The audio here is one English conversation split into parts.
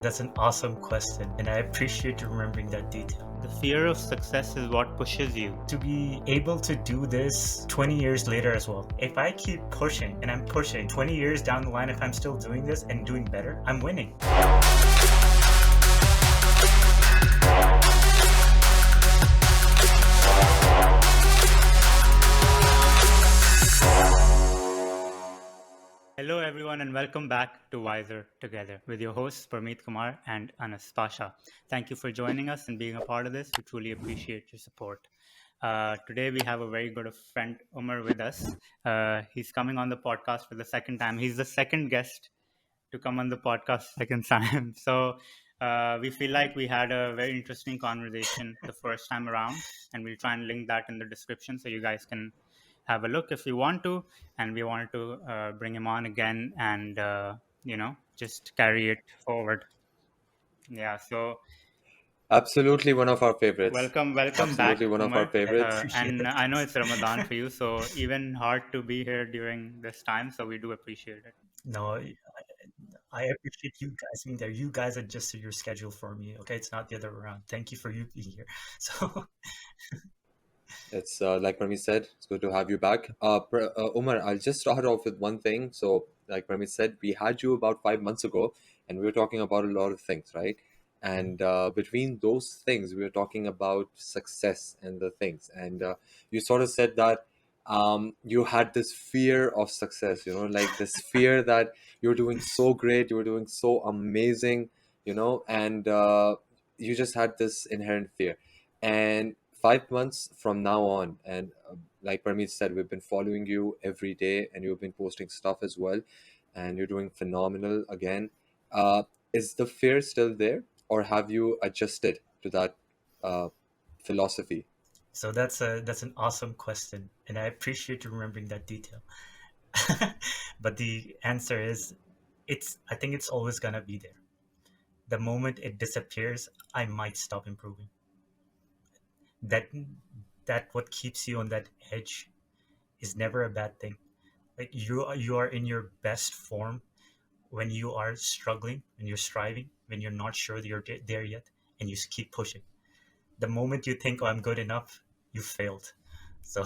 That's an awesome question, and I appreciate you remembering that detail. The fear of success is what pushes you. To be able to do this 20 years later as well. If I keep pushing, and I'm pushing 20 years down the line, if I'm still doing this and doing better, I'm winning. Hello, everyone, and welcome back to Wiser Together with your hosts, Parmeet Kumar and Anas Pasha. Thank you for joining us and being a part of this. We truly appreciate your support. Today, we have a very good friend, Umar, with us. He's coming on the podcast for the second time. He's the second guest to come on the podcast second time. So we feel like we had a very interesting conversation the first time around, and we'll try and link that in the description so you guys can have a look if you want to. And we wanted to bring him on again and just carry it forward. Yeah. So Absolutely one of our favorites. welcome back, Absolutely one of our Umar. favorites. Appreciate And that. I know it's Ramadan for you, so even hard to be here during this time. So we do appreciate it. No, I appreciate you guys being there. You guys adjusted your schedule for me. Okay, it's not the other way around. Thank you for you being here. So It's like Parmeet said, it's good to have you back. Umar, I'll just start off with one thing. So, like Parmeet said, we had you about 5 months ago, and we were talking about a lot of things, right? And between those things, we were talking about success and the things. And you sort of said that you had this fear of success, like this fear that you're doing so great, you're doing so amazing, and you just had this inherent fear. And 5 months from now on, and like Parmeet said, we've been following you every day, and you've been posting stuff as well, and you're doing phenomenal again. Is the fear still there, or have you adjusted to that uh, philosophy? that's an awesome question, and I appreciate you remembering that detail. But the answer is, I think it's always gonna be there. The moment it disappears, I might stop improving. That that what keeps you on that edge is never a bad thing. Like you are in your best form when you are struggling, when you're striving, when you're not sure that you're there yet, and you keep pushing. The moment you think, "Oh, I'm good enough," you failed. So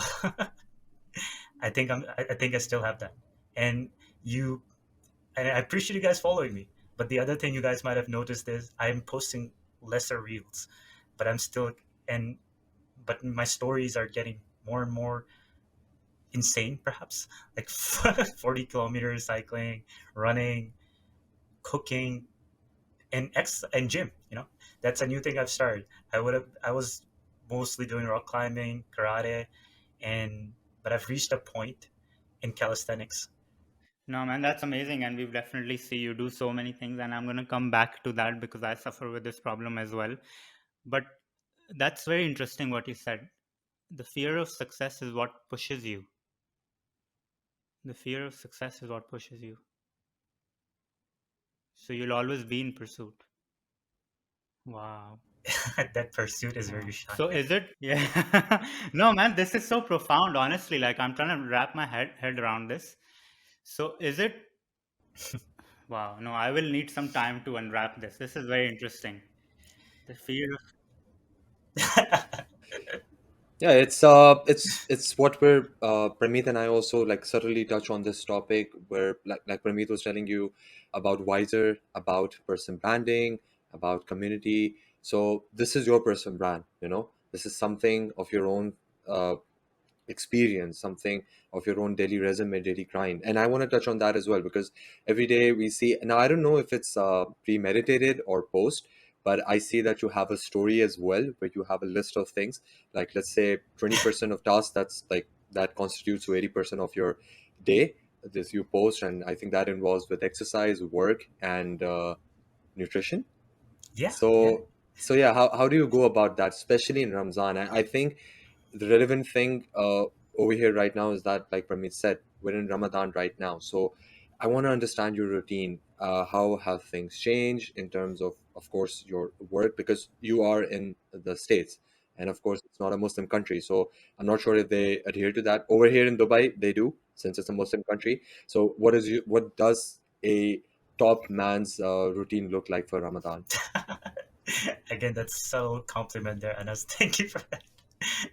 I think I still have that, and you and I appreciate you guys following me. But the other thing you guys might have noticed is I'm posting lesser reels, but I'm still and but my stories are getting more and more insane, perhaps like 40 kilometers cycling, running, cooking, and gym. That's a new thing I've started. I was mostly doing rock climbing, karate, and but I've reached a point in calisthenics. No, man, that's amazing. And we've definitely see you do so many things. And I'm going to come back to that because I suffer with this problem as well. But that's very interesting what you said. The fear of success is what pushes you. The fear of success is what pushes you. So you'll always be in pursuit. Wow. That pursuit is Wow. very shy. So is it? Yeah. No, man, this is so profound, honestly. Like I'm trying to wrap my head around this. So is it? Wow. No, I will need some time to unwrap this. This is very interesting. The fear of Yeah, it's what we're Pramit and I also like certainly touch on this topic where like Pramit was telling you about Wiser, about person branding, about community. So this is your person brand, This is something of your own uh, experience, something of your own daily resume, daily grind. And I want to touch on that as well because every day we see, now I don't know if it's premeditated or post, but I see that you have a story as well where you have a list of things, like let's say 20% of tasks, that's like that constitutes to 80% of your day. This you post, and I think that involves with exercise, work, and nutrition. Yeah, yeah. So yeah, how do you go about that, especially in Ramzan? I think the relevant thing over here right now is that, like Pramit said, we're in Ramadan right now. So I want to understand your routine. How have things changed in terms of course, your work, because you are in the States. And of course, it's not a Muslim country. So I'm not sure if they adhere to that. Over here in Dubai, they do, since it's a Muslim country. So what does a top man's routine look like for Ramadan? Again, that's so compliment there, Anas. Thank you for that.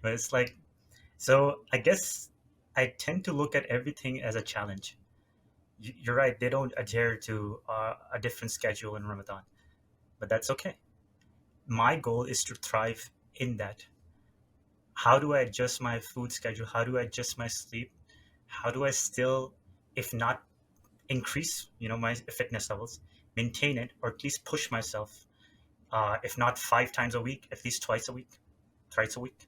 But it's like, so I guess I tend to look at everything as a challenge. You're right; they don't adhere to a different schedule in Ramadan, but that's okay. My goal is to thrive in that. How do I adjust my food schedule? How do I adjust my sleep? How do I still, if not increase, my fitness levels, maintain it, or at least push myself, if not 5 times a week, at least twice a week, thrice a week.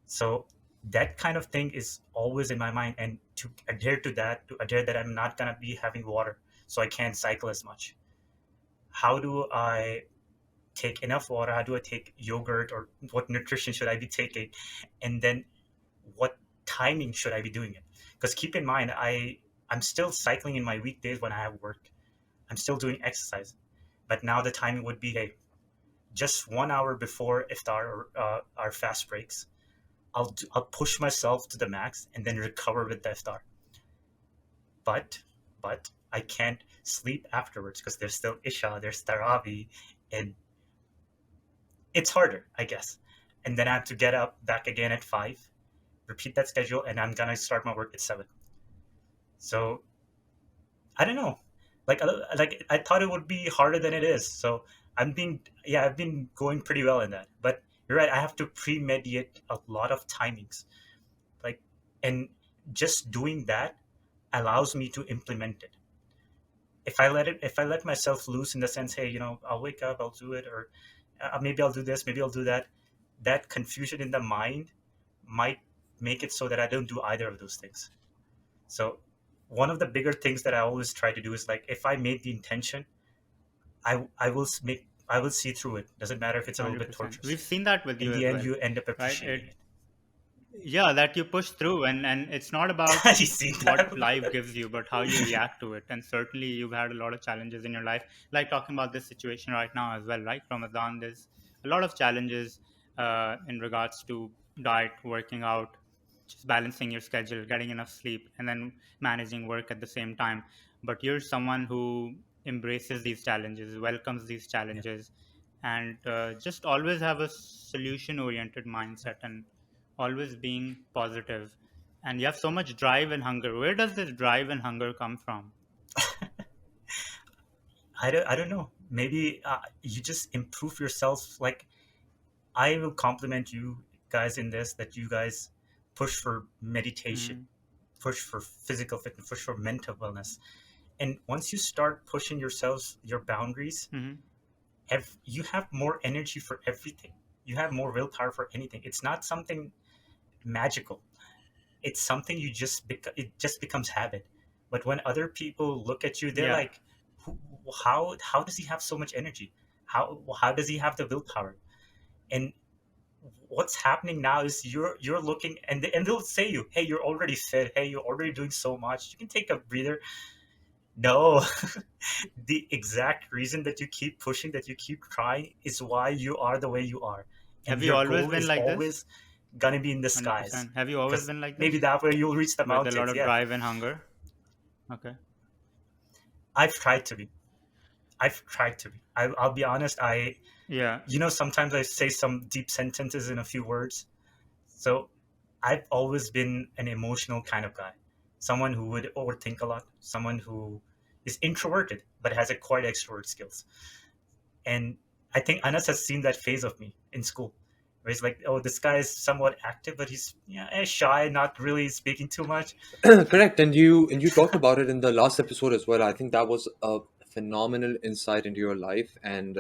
So that kind of thing is always in my mind, and to adhere that I'm not gonna be having water, so I can't cycle as much. How do I take enough water? How do I take yogurt, or what nutrition should I be taking? And then what timing should I be doing it? Because keep in mind, I'm still cycling in my weekdays when I have work. I'm still doing exercise, but now the timing would be, hey, just 1 hour before iftar, or our fast breaks. I'll push myself to the max and then recover with the iftar. But I can't sleep afterwards because there's still isha, there's taraweeh, and it's harder, I guess. And then I have to get up back again at 5, repeat that schedule, and I'm gonna start my work at 7. So I don't know. Like I thought it would be harder than it is. So I've been going pretty well in that. But you're right. I have to premeditate a lot of timings. Like, and just doing that allows me to implement it. If I let myself loose in the sense, hey, I'll wake up, I'll do it, or maybe I'll do this, maybe I'll do that. That confusion in the mind might make it so that I don't do either of those things. So one of the bigger things that I always try to do is, like, if I made the intention, I will see through it. Doesn't matter if it's a little bit 100%. torturous. We've seen that with In you the as end, well, you end up right? appreciating Yeah, that you push through, and it's not about it. You see that? what life gives you, but how you react to it. And certainly you've had a lot of challenges in your life, like talking about this situation right now as well, right? Ramadan, there's a lot of challenges in regards to diet, working out, just balancing your schedule, getting enough sleep, and then managing work at the same time. But you're someone who embraces these challenges, welcomes these Yeah. challenges, and just always have a solution oriented mindset, and always being positive. And you have so much drive and hunger. Where does this drive and hunger come from? I don't know. Maybe you just improve yourself. Like, I will compliment you guys in this, that you guys push for meditation, Mm-hmm. push for physical fitness, push for mental wellness. And once you start pushing yourselves, your boundaries, Mm-hmm. you have more energy for everything. You have more willpower for anything. It's not something magical. It's something it just becomes habit. But when other people look at you, they're Yeah. like, Who, how does he have so much energy? How does he have the willpower? And what's happening now is you're looking, and they'll say you, hey, you're already fit. Hey, you're already doing so much. You can take a breather. No, the exact reason that you keep pushing, that you keep trying, is why you are the way you are, and Have you your always goal been is like this? always gonna be in the skies, 100%. Have you always because been like maybe this? that way you'll reach the With a lot mountains. of Yeah, drive and hunger? Okay. I've tried to be. I've tried to be. I'll be honest. Yeah. Sometimes I say some deep sentences in a few words. So I've always been an emotional kind of guy, someone who would overthink a lot, someone who is introverted but has acquired extrovert skills. And I think Anas has seen that phase of me in school, where he's like, "Oh, this guy is somewhat active, but he's shy, not really speaking too much." Correct, and you talked about it in the last episode as well. I think that was a phenomenal insight into your life, and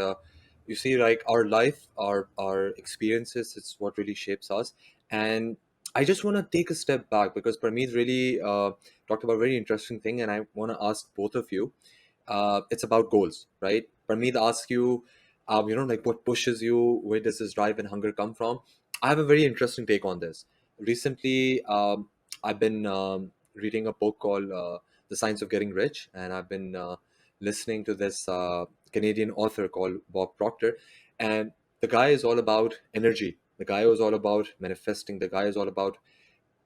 you see, like our life, our experiences, it's what really shapes us. And I just want to take a step back because Parmeet really talked about a very interesting thing, and I want to ask both of you. It's about goals, right? Parmeet asks you, like what pushes you, where does this drive and hunger come from? I have a very interesting take on this. Recently, I've been reading a book called The Science of Getting Rich, and I've been listening to this Canadian author called Bob Proctor. And the guy is all about energy. The guy is all about manifesting. The guy is all about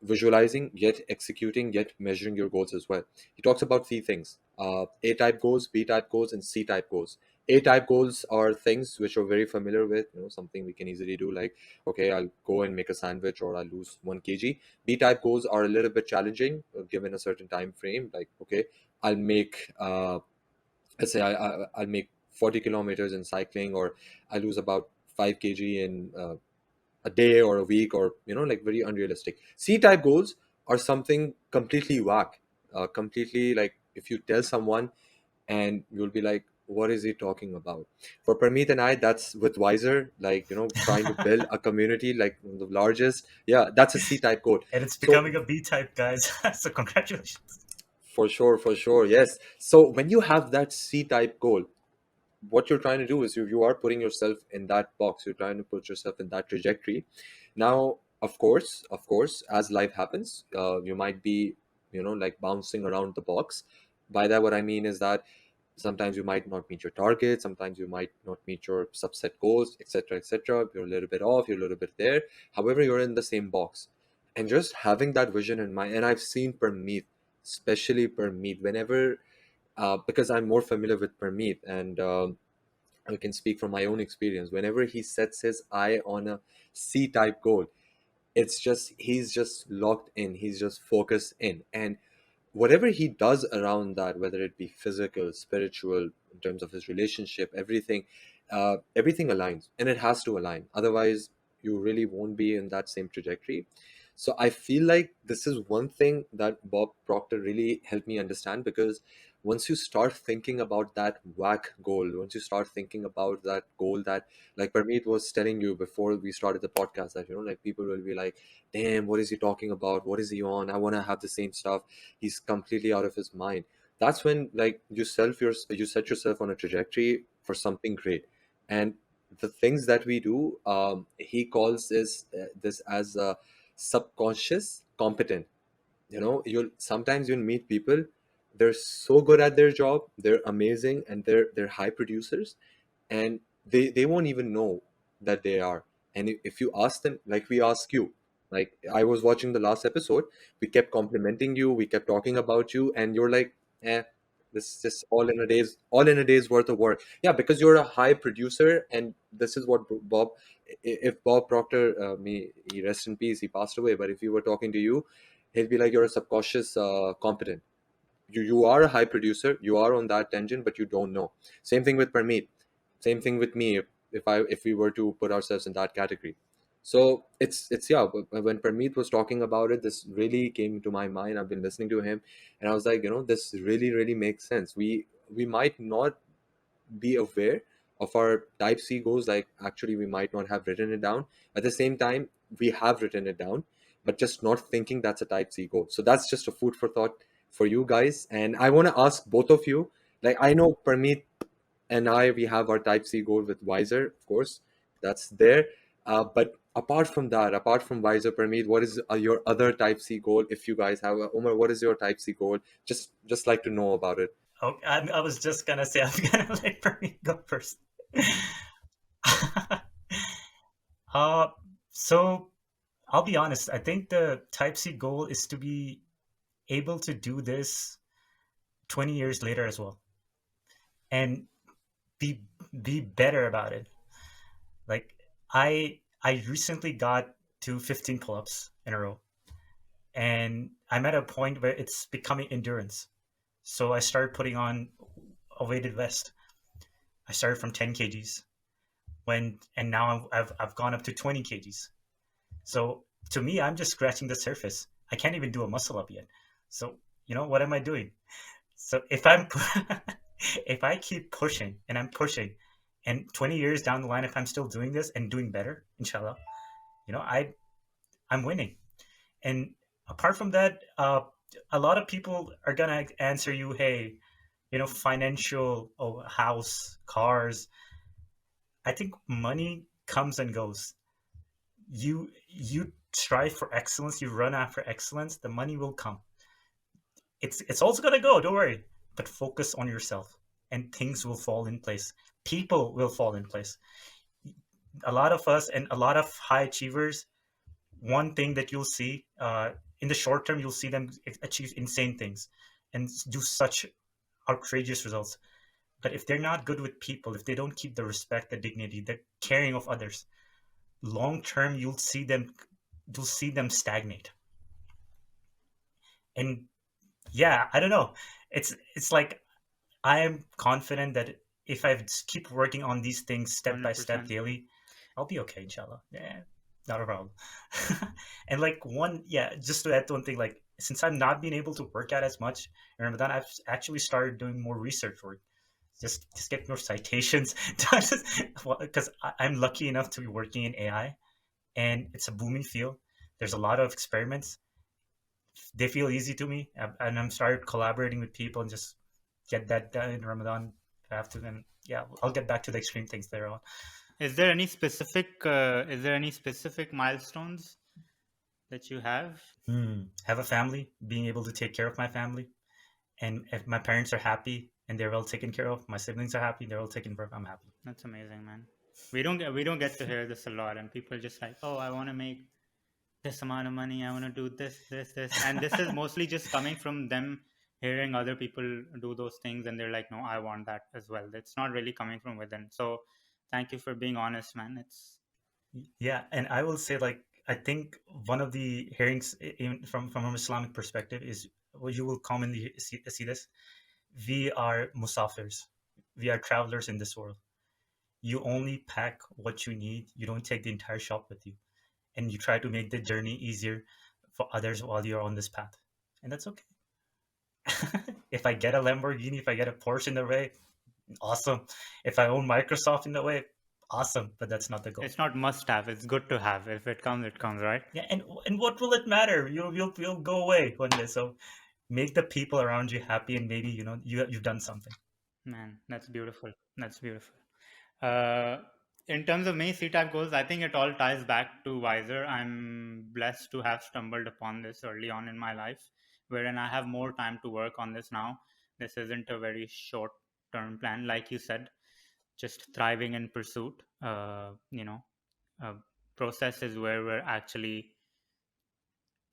visualizing, yet executing, yet measuring your goals as well. He talks about three things: A type goals, B type goals, and C type goals. A type goals are things which we're very familiar with, something we can easily do, like, okay, I'll go and make a sandwich, or I'll lose 1 kg. B type goals are a little bit challenging given a certain time frame, like, okay, I'll make, let's say, I'll make 40 kilometers in cycling, or I lose about 5 kg in a day or a week, or like very unrealistic. C type goals are something completely whack, completely, like, if you tell someone and you'll be like, what is he talking about? For Parmeet and I, that's with Wiser, like, trying to build a community, like the largest. Yeah, that's a C type goal. And it's So becoming a B type, guys. So congratulations. for sure, yes. So when you have that C type goal, what you're trying to do is you are putting yourself in that box, you're trying to put yourself in that trajectory. Now, of course, as life happens, you might be, like, bouncing around the box. By that, what I mean is that sometimes you might not meet your target, sometimes you might not meet your subset goals, etc., etc. You're a little bit off, you're a little bit there. However, you're in the same box, and just having that vision in mind. And I've seen Permeet, especially Permeet, whenever, because I'm more familiar with Permeet, and I can speak from my own experience. Whenever he sets his eye on a C type goal, it's just, he's just locked in, he's just focused in. And whatever he does around that, whether it be physical, spiritual, in terms of his relationship, everything aligns, and it has to align. Otherwise, you really won't be in that same trajectory. So I feel like this is one thing that Bob Proctor really helped me understand, because once you start thinking about that whack goal, once you start thinking about that goal that, like Parmeet was telling you before we started the podcast, that, like, people will be like, damn, what is he talking about? What is he on? I want to have the same stuff. He's completely out of his mind. That's when, like, you set yourself on a trajectory for something great. And the things that we do, he calls this as a subconscious competent. You'll sometimes you'll meet people, they're so good at their job, they're amazing, and they're high producers, and they won't even know that they are. And if you ask them, like we ask you, like, I was watching the last episode, we kept complimenting you, we kept talking about you, and you're like, eh, this is just all in a day's worth of work. Yeah, because you're a high producer, and this is what Bob, if Bob Proctor, me, he rest in peace, he passed away, but if he were talking to you, he'll be like, you're a subconscious competent. You are a high producer, you are on that tangent, but you don't know. Same thing with Parmeet, same thing with me, if we were to put ourselves in that category. So it's yeah, when Parmeet was talking about it, this really came to my mind. I've been listening to him, and I was like, this really makes sense. We might not be aware of our type C goals, like, actually we might not have written it down. At the same time, we have written it down, but just not thinking that's a type C goal. So that's just a food for thought for you guys. And I want to ask both of you, like, I know Parmeet and I, we have our type C goal with Wiser, of course, that's there. But apart from that, apart from Wiser, Parmeet, what is your other type C goal? If you guys have, Umar, what is your type C goal? Just like to know about it. Oh, I was just gonna say, I'm gonna let Bernie go first. uh, so I'll be honest. I think the Type C goal is to be able to do this 20 years later as well, and be be better about it. Like, I recently got to 15 pull-ups in a row, and I'm at a point where it's becoming endurance. So I started putting on a weighted vest. I started from 10 kgs, and now I've gone up to 20 kgs. So to me, I'm just scratching the surface. I can't even do a muscle up yet. So what am I doing? So if I'm if I keep pushing and I'm pushing, and 20 years down the line, if I'm still doing this and doing better, inshallah, I'm winning. And apart from that, a lot of people are gonna answer you, hey, financial, house, cars. I think money comes and goes. You strive for excellence, you run after excellence, the money will come. It's also gonna go, don't worry. But focus on yourself, and things will fall in place. People will fall in place. A lot of us and a lot of high achievers, one thing that you'll see in the short term, you'll see them achieve insane things and do such outrageous results. But if they're not good with people, if they don't keep the respect, the dignity, the caring of others, long term, you'll see them stagnate. And yeah, I don't know. It's like I am confident that if I just keep working on these things step by step 100%. daily, I'll be okay, inshallah. Yeah, not a problem. And like yeah, just to add one thing, like since I've not been able to work out as much in Ramadan, I've actually started doing more research work. Just get more citations, because I'm lucky enough to be working in AI, and it's a booming field. There's a lot of experiments. They feel easy to me, and I'm started collaborating with people and just get that done in Ramadan. After then, yeah, I'll get back to the extreme things later on. Is there any specific milestones that you have? Have a family, being able to take care of my family, and if my parents are happy and they're well taken care of, my siblings are happy, they're all taken care of, I'm happy. That's amazing, man. We don't get to hear this a lot, and people are just like, oh, I want to make this amount of money, I want to do this, and this is mostly just coming from them hearing other people do those things, and they're like, no, I want that as well. It's not really coming from within. So thank you for being honest, man. It's Yeah, and I will say, like, I think one of the hearings, even from an Islamic perspective, is what you will commonly see this: we are musafirs, we are travelers in this world. You only pack what you need. You don't take the entire shop with you, and you try to make the journey easier for others while you're on this path, and that's okay. If I get a Lamborghini, if I get a Porsche in the way, awesome. If I own Microsoft in the way, awesome. But that's not the goal. it's not must have. It's good to have. If it comes, it comes, right? Yeah, and what will it matter? You'll go away one day. So make the people around you happy, and maybe you've done something. Man, that's beautiful. That's beautiful. Uh, in terms of me, C-type goals, I think it all ties back to Wiser. I'm blessed to have stumbled upon this early on in my life, wherein I have more time to work on this now. This isn't a very short-term plan, like you said, just thriving in pursuit. Uh, process is where we're actually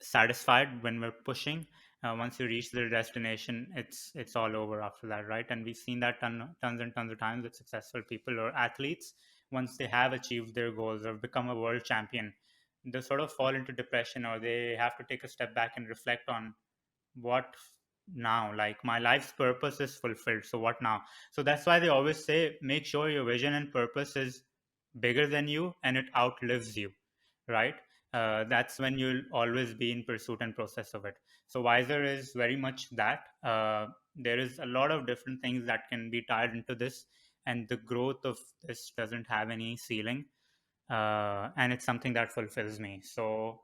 satisfied when we're pushing. Once you reach the destination, it's all over after that, right? And we've seen that tons and tons of times with successful people or athletes. Once they have achieved their goals or become a world champion, they sort of fall into depression, or they have to take a step back and reflect on what now. Like, my life's purpose is fulfilled, so what now? So that's why they always say, make sure your vision and purpose is bigger than you and it outlives you, right? That's when you'll always be in pursuit and process of it. So Wiser is very much that. There is a lot of different things that can be tied into this, and the growth of this doesn't have any ceiling, and it's something that fulfills me. So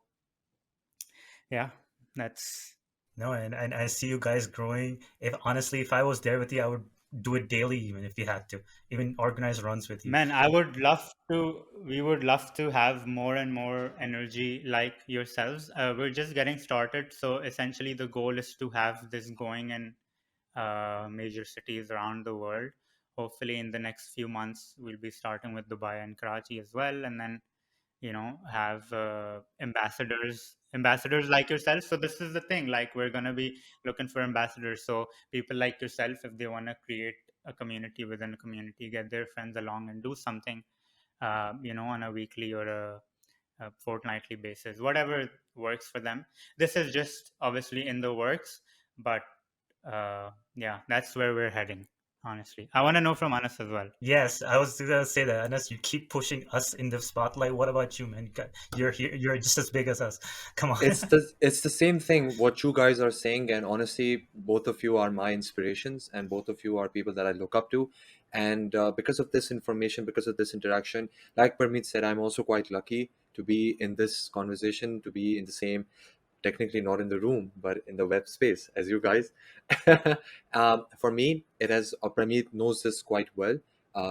yeah, that's No, and I see you guys growing. If honestly, if I was there with you, I would do it daily, even if you had to, even organize runs with you. Man, I would love to. We would love to have more and more energy like yourselves. We're just getting started, so essentially the goal is to have this going in major cities around the world. Hopefully, in the next few months, we'll be starting with Dubai and Karachi as well, and then have ambassadors like yourself. So this is the thing, like, we're going to be looking for ambassadors, so people like yourself, if they want to create a community within a community, get their friends along and do something, on a weekly or a fortnightly basis, whatever works for them. This is just obviously in the works, but yeah, that's where we're heading. Honestly, I want to know from Anas as well. Yes, I was gonna say that. Unless you keep pushing us in the spotlight, what about you, man? You're here. You're just as big as us. Come on. It's the same thing what you guys are saying, and honestly, both of you are my inspirations, and both of you are people that I look up to. And because of this information, because of this interaction, like Parmeet said, I'm also quite lucky to be in this conversation, to be in the same, technically not in the room, but in the web space as you guys. For me, it has, Pramit knows this quite well.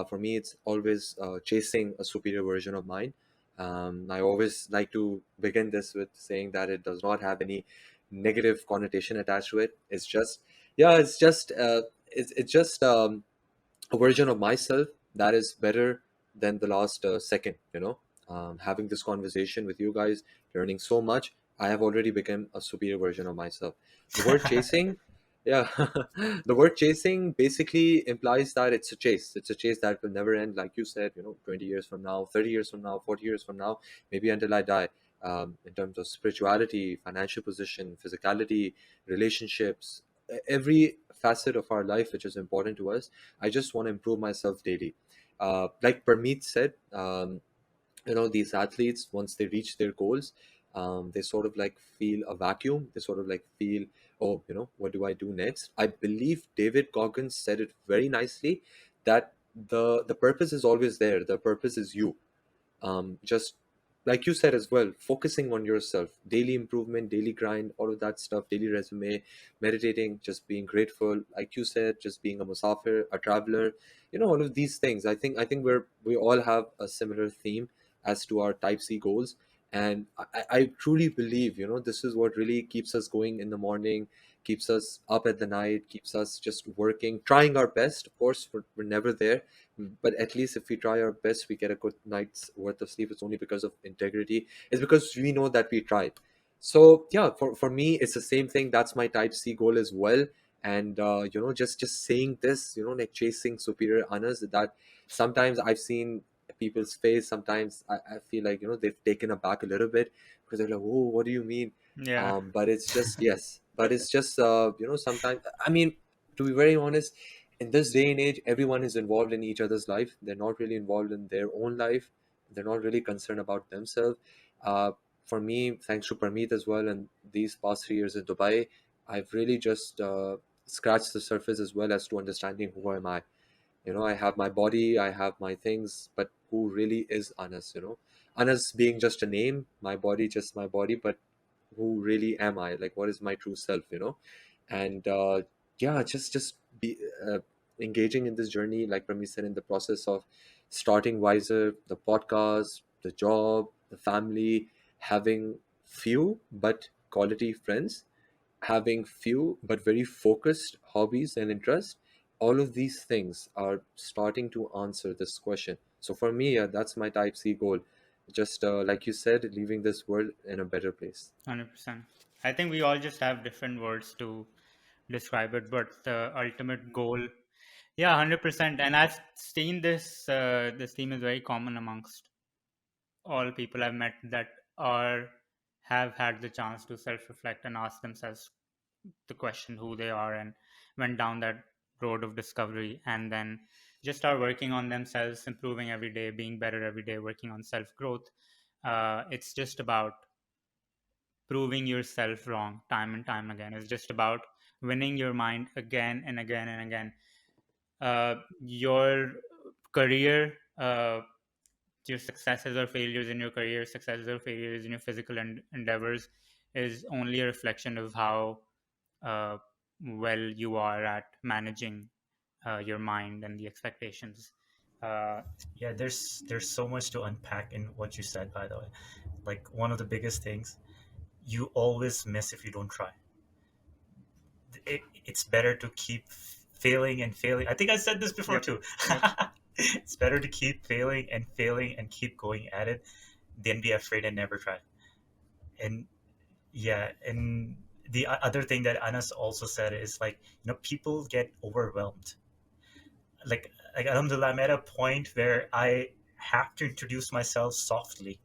For me, it's always chasing a superior version of mine. I always like to begin this with saying that it does not have any negative connotation attached to it. It's just, yeah, it's just a version of myself that is better than the last second. Having this conversation with you guys, learning so much, I have already become a superior version of myself. The word chasing, yeah, the word chasing basically implies that it's a chase. It's a chase that will never end. Like you said, 20 years from now, 30 years from now, 40 years from now, maybe until I die. In terms of spirituality, financial position, physicality, relationships, every facet of our life which is important to us, I just want to improve myself daily. Like Parmeet said, these athletes, once they reach their goals, they sort of like feel a vacuum. They sort of like feel, oh, what do I do next? I believe David Goggins said it very nicely, that the purpose is always there. The purpose is you. Just like you said as well, focusing on yourself, daily improvement, daily grind, all of that stuff, daily resume, meditating, just being grateful, like you said, just being a musafir, a traveler, all of these things. I think we all have a similar theme as to our type C goals. And I truly believe, this is what really keeps us going in the morning, keeps us up at the night, keeps us just working, trying our best. Of course, we're never there, but at least if we try our best, we get a good night's worth of sleep. It's only because of integrity. It's because we know that we tried. So yeah, for me, it's the same thing. That's my type C goal as well. And just saying this, like chasing superior honors, that sometimes I've seen people's face. Sometimes I feel like, they've taken aback a little bit, because they're like, oh, what do you mean? Yeah. But it's just, yes, but it's just, sometimes, I mean, to be very honest, in this day and age, everyone is involved in each other's life. They're not really involved in their own life. They're not really concerned about themselves. uh, for me, thanks to Parmeet as well, and these past 3 years in Dubai, I've really just scratched the surface as well as to understanding who am I. I have my body, I have my things, but who really is Anas? Anas being just a name, my body just my body, but who really am I? Like, what is my true self? And yeah, just be engaging in this journey, like Rami said, in the process of starting Wiser, the podcast, the job, the family, having few but quality friends, having few but very focused hobbies and interests. All of these things are starting to answer this question. So for me, that's my type C goal. Just like you said, leaving this world in a better place. 100%. I think we all just have different words to describe it, but the ultimate goal, yeah, 100%. And I've seen this. This theme is very common amongst all people I've met that are have had the chance to self-reflect and ask themselves the question who they are, and went down that road of discovery, and then just start working on themselves, improving every day, being better every day, working on self-growth. It's just about proving yourself wrong time and time again. It's just about winning your mind again and again and again. Your career, your successes or failures in your career, successes or failures in your physical endeavors, is only a reflection of how uh, well you are at managing your mind and the expectations. Uh, Yeah, there's so much to unpack in what you said, by the way. Like, one of the biggest things, you always miss if you don't try. It's better to keep failing and failing. I think I said this before yep, too. yep, It's better to keep failing and keep going at it than be afraid and never try. And yeah, and the other thing that Anas also said is, like, people get overwhelmed. Like Alhamdulillah, I'm at a point where I have to introduce myself softly.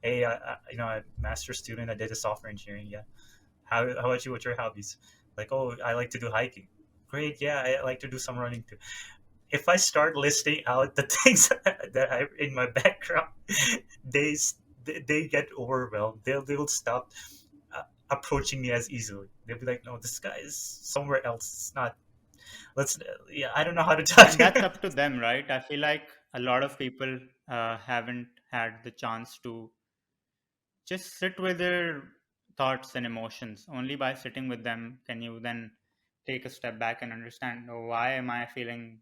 Hey, I'm a master's student. I did a software engineering. Yeah. How about you? What's your hobbies? Like, oh, I like to do hiking. Great. Yeah, I like to do some running too. If I start listing out the things that I in my background, they they get overwhelmed. They'll stop approaching me as easily. They'll be like, no, this guy is somewhere else. It's not. Let's. Yeah, I don't know how to tell and you. that's up to them, right? I feel like a lot of people haven't had the chance to just sit with their thoughts and emotions. Only by sitting with them can you then take a step back and understand, oh, why am I feeling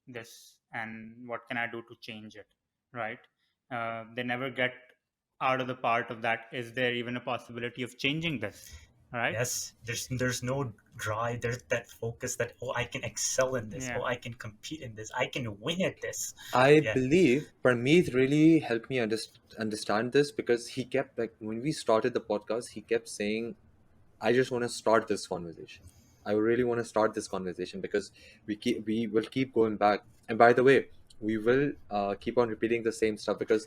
this, and what can I do to change it, right? They never get out of the part of that, is there even a possibility of changing this? All right. Yes, there's no drive. There's that focus that, oh, I can excel in this. Yeah. Oh, I can compete in this. I can win at this. I Yeah. believe Parmeet really helped me understand this because he kept, like, when we started the podcast, he kept saying, I just want to start this conversation. I really want to start this conversation because we will keep going back. And by the way, we will keep on repeating the same stuff because,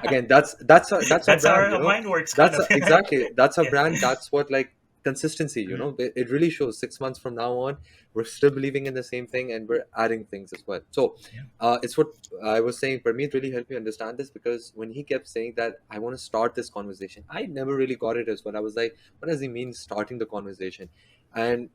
again, that's our That's how brand. our mind works, kind That's of. exactly, that's our Yeah. brand. That's what, like, consistency. Mhm. It really shows. 6 months from now on, we're still believing in the same thing and we're adding things as well. So, Yeah. it's what I was saying. Parmeet really helped me understand this because when he kept saying that I want to start this conversation, I never really got it as well. I was like, what does he mean starting the conversation? And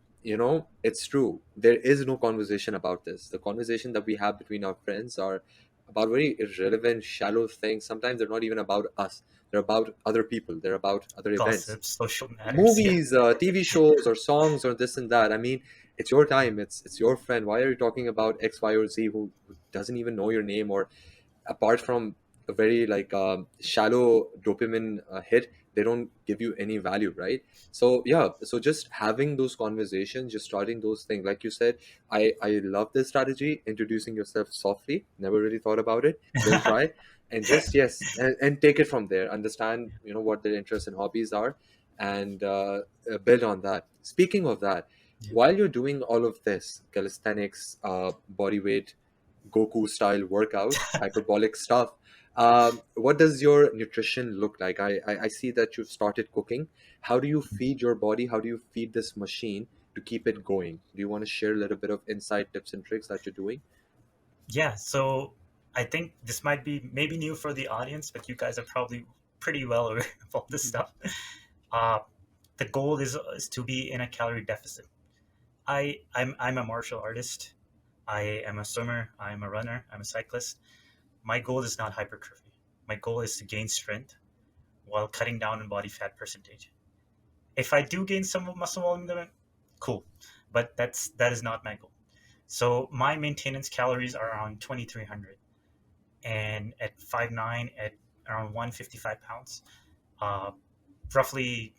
it's true, there is no conversation about this. The conversation that we have between our friends are about very irrelevant, shallow things. Sometimes they're not even about us, they're about other people, they're about other events, Gossip, social matters. Yeah. movies, TV shows, or songs, or this and that. I mean, it's your time, it's your friend. Why are you talking about X, Y, or Z who doesn't even know your name? Or apart from a very, like, shallow dopamine hit, they don't give you any value, right? So yeah, so just having those conversations, just starting those things, like you said, I love this strategy, introducing yourself softly. Never really thought about it. We'll try. And just, yes, and take it from there, understand what their interests and hobbies are, and build on that. Speaking of that, Yeah. while you're doing all of this calisthenics, body weight, Goku style workouts, hyperbolic stuff. What does your nutrition look like? I see that you've started cooking. How do you feed your body? How do you feed this machine to keep it going? Do you want to share a little bit of insight, tips, and tricks that you're doing? Yeah. So I think this might be maybe new for the audience, but you guys are probably pretty well aware of all this Mhm. stuff. Uh, the goal is to be in a calorie deficit. I'm a martial artist. I am a swimmer. I'm a runner. I'm a cyclist. My goal is not hypertrophy. My goal is to gain strength while cutting down on body fat percentage. If I do gain some muscle volume, then cool. But that is not my goal. So my maintenance calories are around 2,300, and at 5'9", at around 155 pounds, uh, roughly,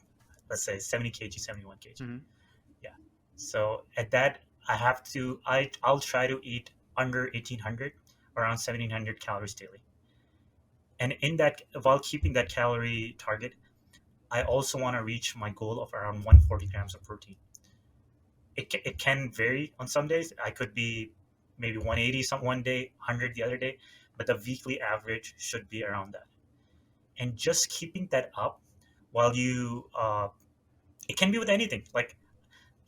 let's say 70 kg, 71 kg. Mhm. Yeah. So at that, I'll try to eat under 1,800, around 1,700 calories daily. And in that, while keeping that calorie target, I also want to reach my goal of around 140 grams of protein. It can vary on some days. I could be maybe 180 some one day, 100 the other day, but the weekly average should be around that. And just keeping that up while it can be with anything.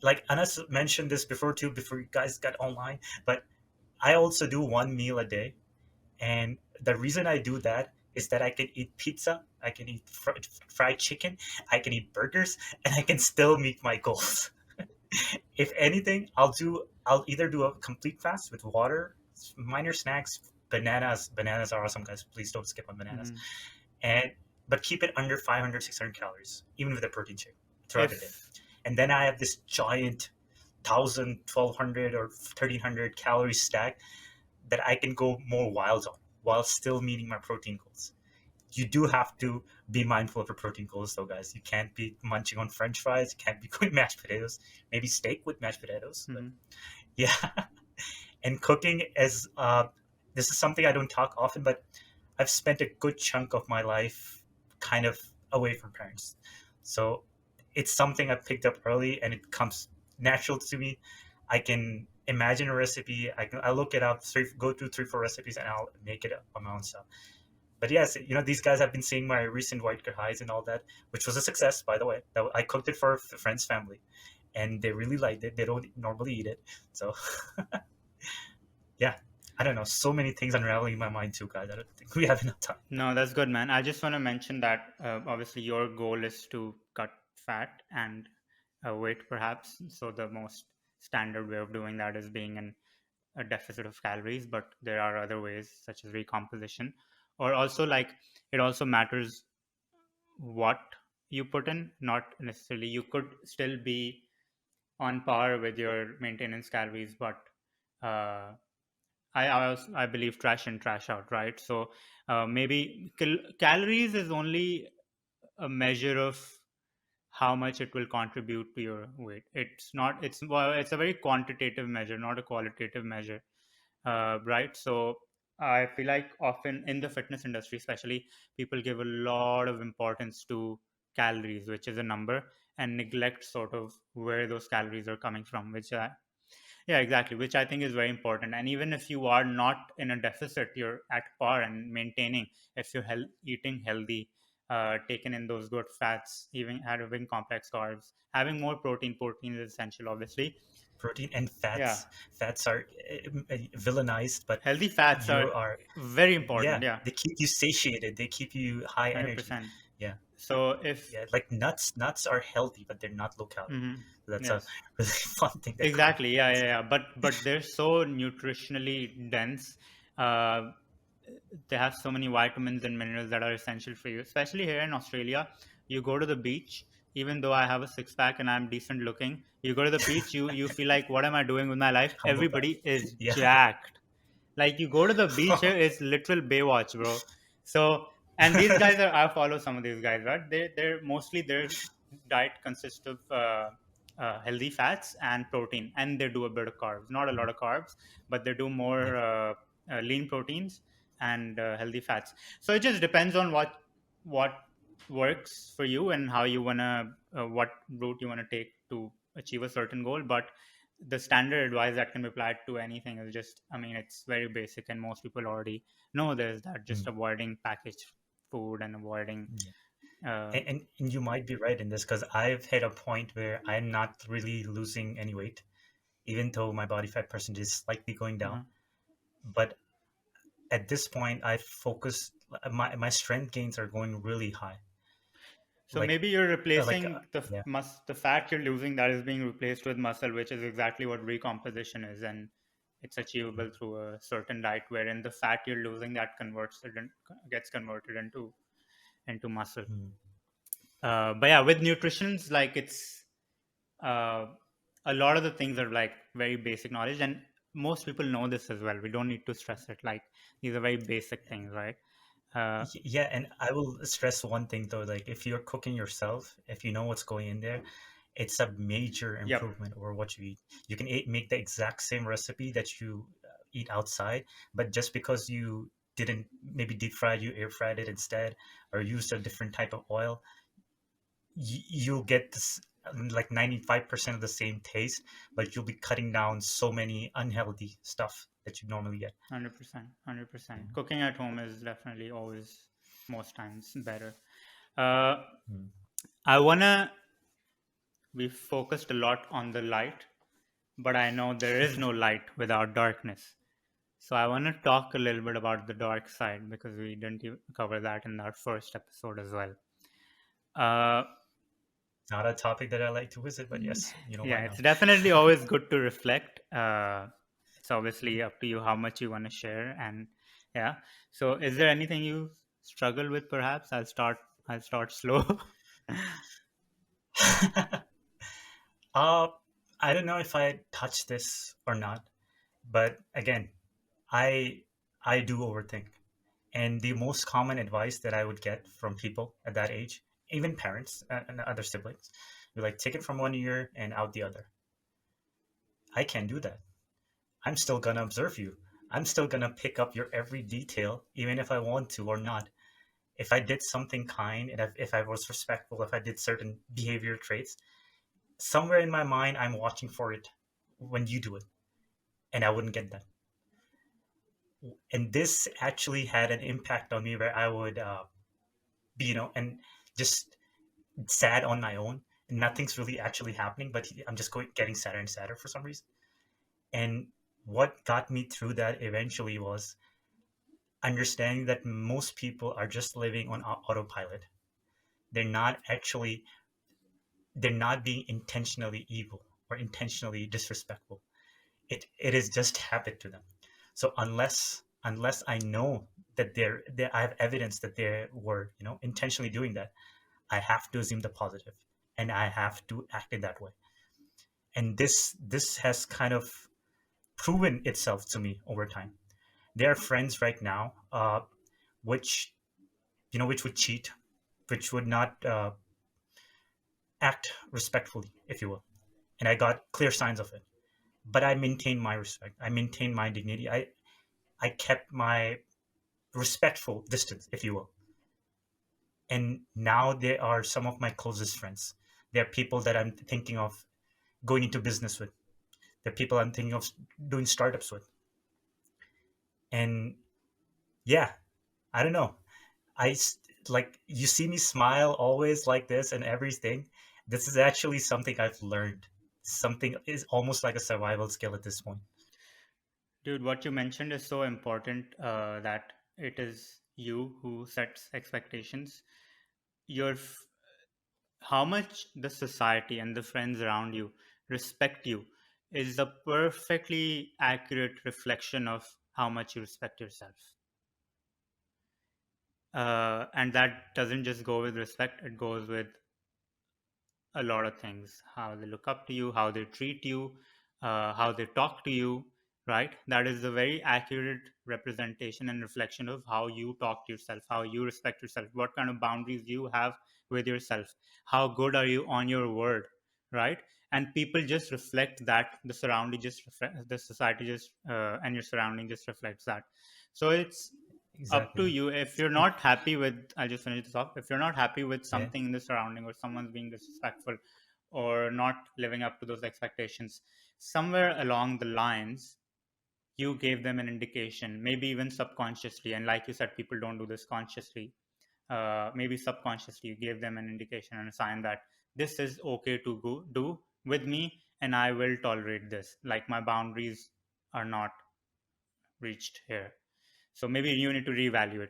Like Anas mentioned this before too, before you guys got online, but I also do one meal a day. And the reason I do that is that I can eat pizza, I can eat fried chicken, I can eat burgers, and I can still meet my goals. If anything, I'll either do a complete fast with water, minor snacks, bananas. Bananas are awesome, guys. Please don't skip on bananas. Mhm. And but keep it under 500, 600 calories, even with a protein shake throughout the day. If And then I have this giant 1,000, 1,200, or 1,300 calorie stack that I can go more wild on while still meeting my protein goals. You do have to be mindful of your protein goals, though, guys. You can't be munching on French fries. You can't be going mashed potatoes. Maybe steak with mashed potatoes, but Mhm. yeah. And cooking is this is something I don't talk often, but I've spent a good chunk of my life kind of away from parents, so it's something I picked up early, and it comes natural to me. I can imagine a recipe. I look it up, go through 3 4 recipes, and I'll make it up on my own self. But yes, these guys have been seeing my recent white highs and all that, which was a success, by the way. I cooked it for a friend's family, and they really liked it. They don't normally eat it, so yeah. I don't know. So many things unraveling in my mind too, guys. I don't think we have enough time. No, that's good, man. I just want to mention that obviously your goal is to cut fat and weight, perhaps. So the most standard way of doing that is being in a deficit of calories, but there are other ways such as recomposition, or also, like, it also matters what you put in. Not necessarily, you could still be on par with your maintenance calories, but uh, I believe trash in, trash out, right? So maybe calories is only a measure of how much it will contribute to your weight. It's not, it's, well, it's a very quantitative measure, not a qualitative measure, right? So I feel like often in the fitness industry, especially, people give a lot of importance to calories, which is a number, and neglect sort of where those calories are coming from, which yeah, exactly, which I think is very important. And even if you are not in a deficit, you're at par and maintaining. If you're eating healthy, taking in those good fats, even having complex carbs, having more protein. Protein is essential, obviously. Protein and Yeah, fats are villainized, but healthy fats you are are, very important. yeah, Yeah, they keep you satiated, they keep you high energy. 100%. Yeah, So if yeah, like nuts are healthy, but they're not low calorie. mhm, So that's a yes, really fun thing that carb exactly. Yeah, has. yeah, yeah. But they're so nutritionally dense. Uh, they have so many vitamins and minerals that are essential for you, especially here in Australia. You go to the beach, even though I have a six pack and I'm decent looking, you go to the beach, you feel like, what am I doing with my life? Humble brag. Everybody is Yeah. jacked. Like, you go to the beach here, it's literal Baywatch, bro. So, and these guys are, I follow some of these guys, right? They're mostly, their diet consists of healthy fats and protein, and they do a bit of carbs. Not a lot of carbs, but they do Yeah. more lean proteins and healthy fats. So it just depends on what works for you and how you wanna, what route you wanna take to achieve a certain goal. But the standard advice that can be applied to anything is just, I mean, it's very basic, and most people already know this, that just Mm, avoiding packaged food and avoiding yeah. uh, And you might be right in this, because I've hit a point where I'm not really losing any weight, even though my body fat percentage is slightly going down. uh But at this point, I focus, my strength gains are going really high. so Like, maybe you're like, replacing yeah. the fat you're losing, that is being replaced with muscle, which is exactly what recomposition is. And it's achievable through a certain diet wherein the fat you're losing, that gets converted into muscle. Mm. But yeah, with nutritions, like, it's uh, a lot of the things are like very basic knowledge, and most people know this as well. We don't need to stress it. Like, these are very basic things, right? uh, Yeah, and I will stress one thing though, like if you're cooking yourself, if you know what's going in there, it's a major yep, improvement over what you eat. You can make the exact same recipe that you eat outside, but just because you didn't maybe deep fry, you air fried it instead, or used a different type of oil, you'll get this, like 95% of the same taste, but you'll be cutting down so many unhealthy stuff that you normally get. 100%, 100%. Mm. Cooking at home is definitely always, most times, better. uh, Mm. I wanna We focused a lot on the light, but I know there is no light without darkness. So I want to talk a little bit about the dark side, because we didn't cover that in our first episode as well. uh, Not a topic that I like to visit, but yes, why yeah, it's not? definitely always good to reflect. It's obviously up to you how much you want to share. And yeah, so is there anything you struggle with? Perhaps I'll start slow. uh, I don't know if I touched this or not, but again, I I do overthink. And the most common advice that I would get from people at that age, even parents and other siblings, be like, take it from one ear and out the other. I can't do that. I'm still gonna observe you. I'm still gonna pick up your every detail, even if I want to or not. If I did something kind, and if I was respectful, if I did certain behavior traits, somewhere in my mind, I'm watching for it when you do it, and I wouldn't get that. And this actually had an impact on me where I would be, and just sad on my own. And nothing's really actually happening, but I'm just getting sadder and sadder for some reason. And what got me through that eventually was understanding that most people are just living on autopilot. They're not actually, they're not being intentionally evil or intentionally disrespectful. It is just habit to them. So unless I know that I have evidence that they were, intentionally doing that, I have to assume the positive, and I have to act in that way. And this has kind of proven itself to me over time. There are friends right now, which which would cheat, which would not act respectfully, if you will. And I got clear signs of it. But I maintained my respect. I maintained my dignity. I kept my respectful distance, if you will. And now they are some of my closest friends. They're people that I'm thinking of going into business with. They're people I'm thinking of doing startups with. And yeah, I don't know. Like you see me smile always like this and everything. This is actually something I've learned. Something is almost like a survival skill at this point. Dude, what you mentioned is so important, that it is you who sets expectations. Your How much the society and the friends around you respect you is a perfectly accurate reflection of how much you respect yourself. And that doesn't just go with respect, it goes with a lot of things: how they look up to you, how they treat you, how they talk to you, right? That is a very accurate representation and reflection of how you talk to yourself, how you respect yourself, what kind of boundaries you have with yourself, how good are you on your word, right? And people just reflect that, the surrounding just reflect, the society just and your surrounding just reflects that. So it's up Exactly. to you. If you're not happy with, I'll just finish this off, if you're not happy with Yeah. something in the surrounding, or someone's being disrespectful or not living up to those expectations, somewhere along the lines you gave them an indication, maybe even subconsciously, and like you said, people don't do this consciously. Maybe subconsciously you gave them an indication and a sign that this is okay to go do with me, and I will tolerate this, like my boundaries are not reached here. So maybe you need to reevaluate.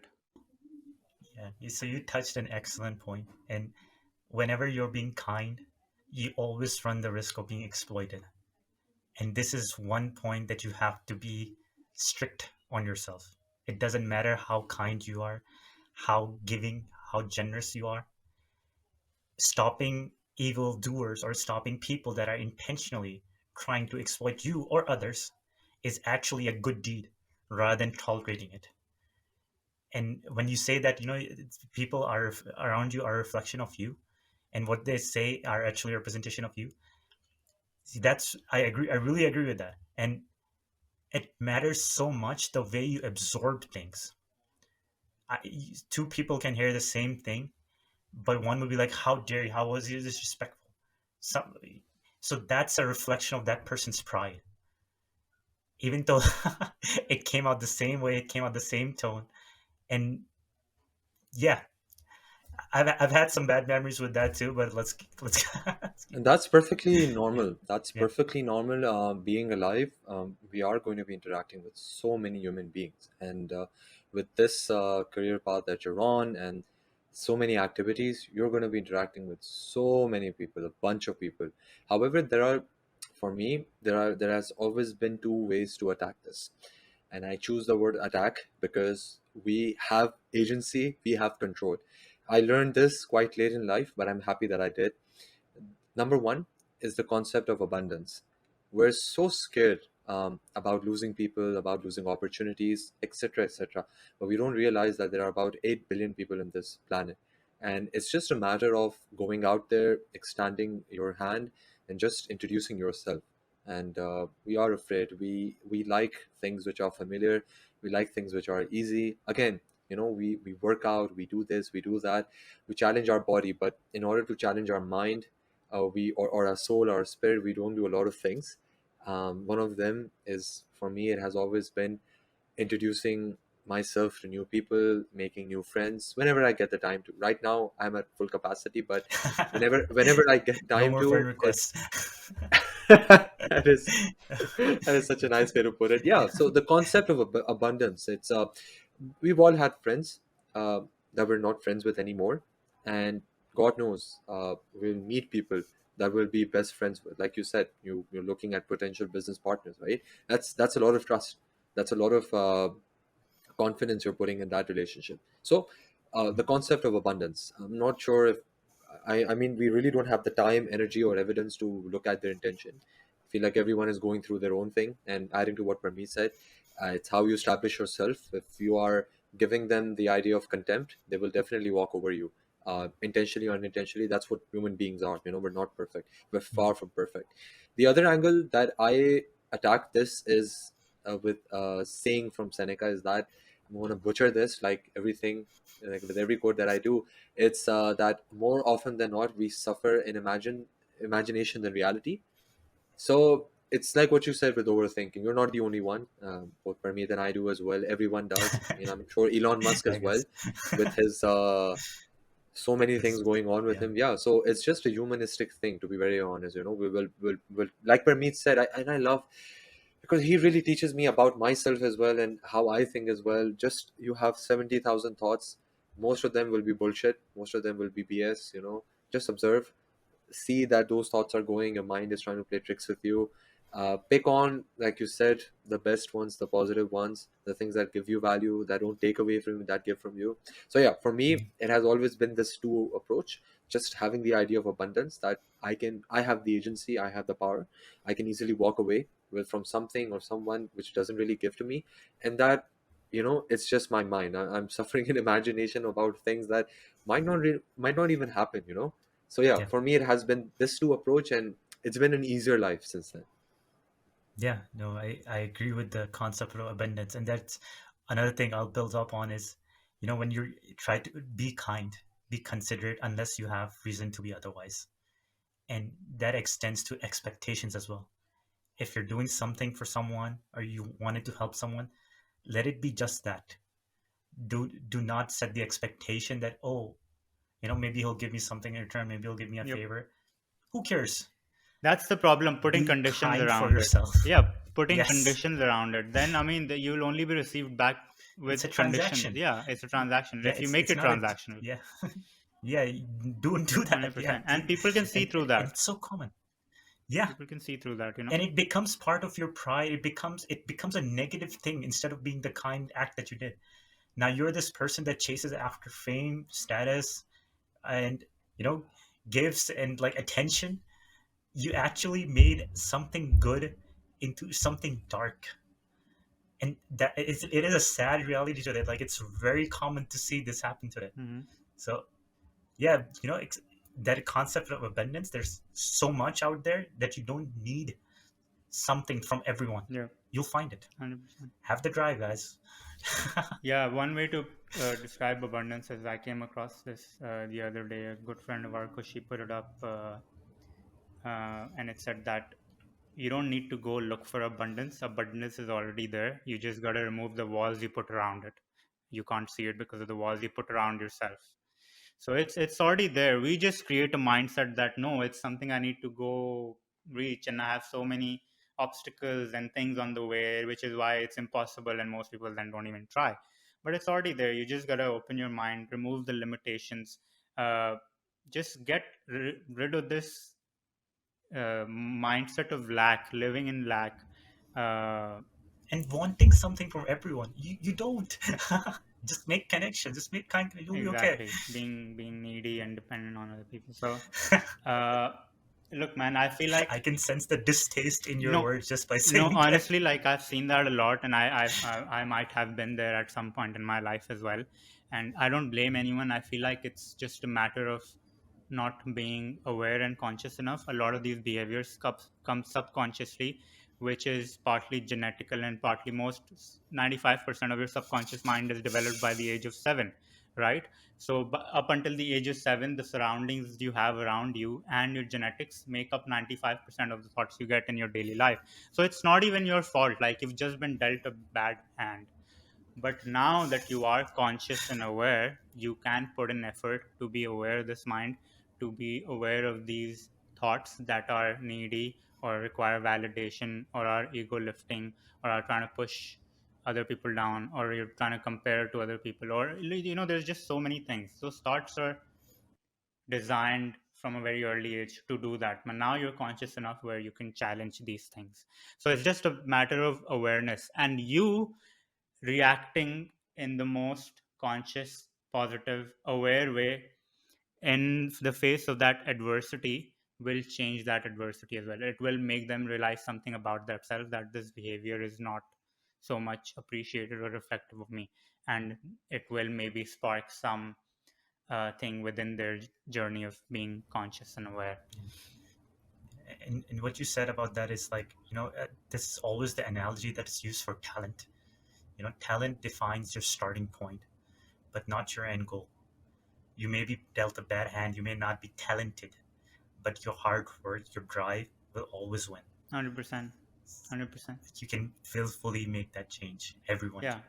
Yeah. So you touched an excellent point. And whenever you're being kind, you always run the risk of being exploited. And this is one point that you have to be strict on yourself. It doesn't matter how kind you are, how giving, how generous you are. Stopping evil doers or stopping people that are intentionally trying to exploit you or others is actually a good deed rather than tolerating it. And when you say that, people are around you are a reflection of you, and what they say are actually a representation of you. See, that's I agree. I really agree with that. And it matters so much the way you absorb things. Two people can hear the same thing, but one would be like, "How dare you? How was you disrespectful?" So, so that's a reflection of that person's pride. Even though it came out the same way, it came out the same tone, and yeah, I've had some bad memories with that too. But let's keep And that's perfectly normal. That's yeah, perfectly normal. Being alive, we are going to be interacting with so many human beings, and with this career path that you're on, and so many activities, you're going to be interacting with so many people, a bunch of people. However, for me, there has always been two ways to attack this, and I choose the word attack because we have agency, we have control. I learned this quite late in life, but I'm happy that I did. Number one is the concept of abundance. We're so scared about losing people, about losing opportunities, etc., etc. But we don't realize that there are about 8 billion people in this planet. And it's just a matter of going out there, extending your hand, and just introducing yourself. And we are afraid. We like things which are familiar. We like things which are easy. Again, we work out, we do this, we do that, we challenge our body. But in order to challenge our mind, or our soul or our spirit, we don't do a lot of things. One of them is, for me, it has always been introducing myself to new people, making new friends whenever I get the time to. Right now I'm at full capacity, but whenever I get no time more friend to, requests. that is that is such a nice way to put it. Yeah, so the concept of abundance, it's we've all had friends uh, that we're not friends with anymore, and god knows we'll meet people that we'll be best friends with. Like you said, you're looking at potential business partners, right? That's a lot of trust. That's a lot of confidence you're putting in that relationship. So the concept of abundance, I'm not sure if I mean, we really don't have the time, energy, or evidence to look at their intention. I feel like everyone is going through their own thing. And adding to what Parmeet said, it's how you establish yourself. If you are giving them the idea of contempt, they will definitely walk over you. intentionally or unintentionally. That's what human beings are. We're not perfect. We're Mm. far from perfect. The other angle that I attack this is with saying from Seneca is that I'm going to butcher this like everything, like with every quote that I do. It's that more often than not we suffer in imagination than reality. So it's like what you said with overthinking. You're not the only one. Both Parmeet and I do as well. Everyone does. I'm sure Elon Musk I as well, guess. with his so many things It's, going on with yeah, him. Yeah, so it's just a humanistic thing, to be very honest. We will like Parmeet said, and I love because he really teaches me about myself as well and how I think as well. Just you have 70,000 thoughts. Most of them will be bullshit. Most of them will be BS. Just observe, see that those thoughts are going, your mind is trying to play tricks with you. Pick on, like you said, the best ones, the positive ones, the things that give you value, that don't take away from you, that give from you. So yeah, for me mm, it has always been this two approach. Just having the idea of abundance, that I have the agency, I have the power, I can easily walk away with from something or someone which doesn't really give to me. And that, it's just my mind. I'm suffering in imagination about things that might not even happen. So yeah, yeah, for me it has been this two approach, and it's been an easier life since then. yeah. No, I agree with the concept of abundance, and that's another thing I'll build up on is, when you try to be kind, be considerate, unless you have reason to be otherwise, and that extends to expectations as well. If you're doing something for someone or you wanted to help someone, let it be just that. Do not set the expectation that, oh, maybe he'll give me something in return, maybe he'll give me a Yep. favor. Who cares? That's the problem, putting Be conditions kind for around it. yourself. Yeah, putting Yes, conditions around it. Then, I mean, you'll only be received back it's a with conditions. transaction. Yeah, it's a transaction. Yeah, If you make it's it not a, transactional, yeah. Yeah, do that. Yeah, 100%. And people can see through and that. it's so common. Yeah, People can see through that, and it becomes part of your pride. It becomes a negative thing instead of being the kind act that you did. Now you're this person that chases after fame, status, and you know gifts and like attention. You actually made something good into something dark, and it is a sad reality today. Like, it's very common to see this happen today. Hmm. So yeah, that concept of abundance, there's so much out there that you don't need something from everyone. Yeah, You'll find it. 100%. Have the drive, guys. Yeah, one way to describe abundance is I came across this the other day. A good friend of ours, Kushi, put it up, and it said that you don't need to go look for abundance. Abundance is already there. You just got to remove the walls you put around it. You can't see it because of the walls you put around yourself. So it's already there. We just create a mindset that no, it's something I need to go reach, and I have so many obstacles and things on the way, which is why it's impossible, and most people then don't even try. But it's already there. You just gotta open your mind, remove the limitations, uh, just get rid of this mindset of lack, living in lack. Uh, And wanting something from everyone, you don't. Just make connections, just make kind, you'll be okay. exactly, being needy and dependent on other people. So, uh, look, man, I feel like I can sense the distaste in your no, words just by no, saying that. honestly, like I've seen that a lot, and I might have been there at some point in my life as well. And I don't blame anyone. I feel like it's just a matter of not being aware and conscious enough. A lot of these behaviors come subconsciously, which is partly genetical and partly 95% of your subconscious mind is developed by the age of 7, right? So up until the age of 7, the surroundings you have around you and your genetics make up 95% of the thoughts you get in your daily life. So it's not even your fault. Like, you've just been dealt a bad hand. But now that you are conscious and aware, you can put in effort to be aware of this mind, to be aware of these thoughts that are needy or require validation or are ego lifting or are trying to push other people down, or you're trying to compare to other people, or there's just so many things. Those thoughts are designed from a very early age to do that, but now you're conscious enough where you can challenge these things. So it's just a matter of awareness, and you reacting in the most conscious, positive, aware way in the face of that adversity will change that adversity as well. It will make them realize something about themselves, that this behavior is not so much appreciated or reflective of me, and it will maybe spark some thing within their journey of being conscious and aware. And what you said about that is like, this is always the analogy that is used for talent. Talent defines your starting point, but not your end goal. You may be dealt a bad hand, you may not be talented, but your hard work, your drive will always win. 100%. 100%. You can willfully make that change. Everyone Yeah. can.